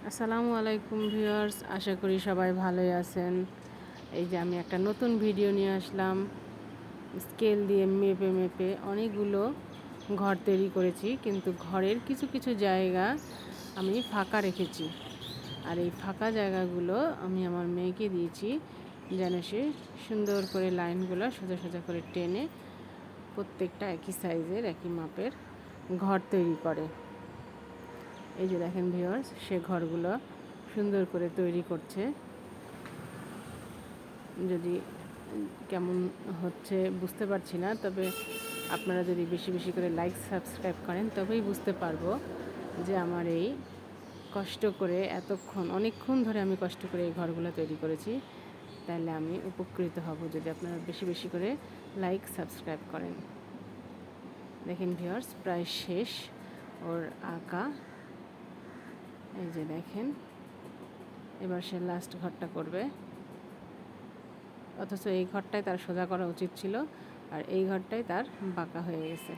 আসসালামু আলাইকুম ভিউয়ার্স, আশা করি সবাই ভালোই আছেন। এই যে আমি একটা নতুন ভিডিও নিয়ে আসলাম। স্কেল দিয়ে মেপে মেপে অনেকগুলো ঘর তৈরি করেছি, কিন্তু ঘরের কিছু কিছু জায়গা আমি ফাঁকা রেখেছি। আর এই ফাঁকা জায়গাগুলো আমি আমার মেয়েকে দিয়েছি, যেন সে সুন্দর করে লাইনগুলো সোজা সোজা করে টেনে প্রত্যেকটা একই সাইজের একই মাপের ঘর তৈরি করে। এই যে দেখেন ভিউয়ার্স, সে ঘরগুলো সুন্দর করে তৈরি করছে। যদি কেমন হচ্ছে বুঝতে পারছি না, তবে আপনারা যদি বেশি বেশি করে লাইক সাবস্ক্রাইব করেন তবেই বুঝতে পারবো যে আমার এই কষ্ট করে অনেকক্ষণ ধরে আমি কষ্ট করে এই ঘরগুলো তৈরি করেছি। তাহলে আমি উপকৃত হব যদি আপনারা বেশি বেশি করে লাইক সাবস্ক্রাইব করেন। দেখেন ভিউয়ার্স, প্রায় শেষ ওর আঁকা। এই যে দেখেন, এবার সে লাস্ট ঘরটা করবে। অথচ এই ঘরটাই তার সোজা করা উচিত ছিল, আর এই ঘরটাই তার বাঁকা হয়ে গেছে।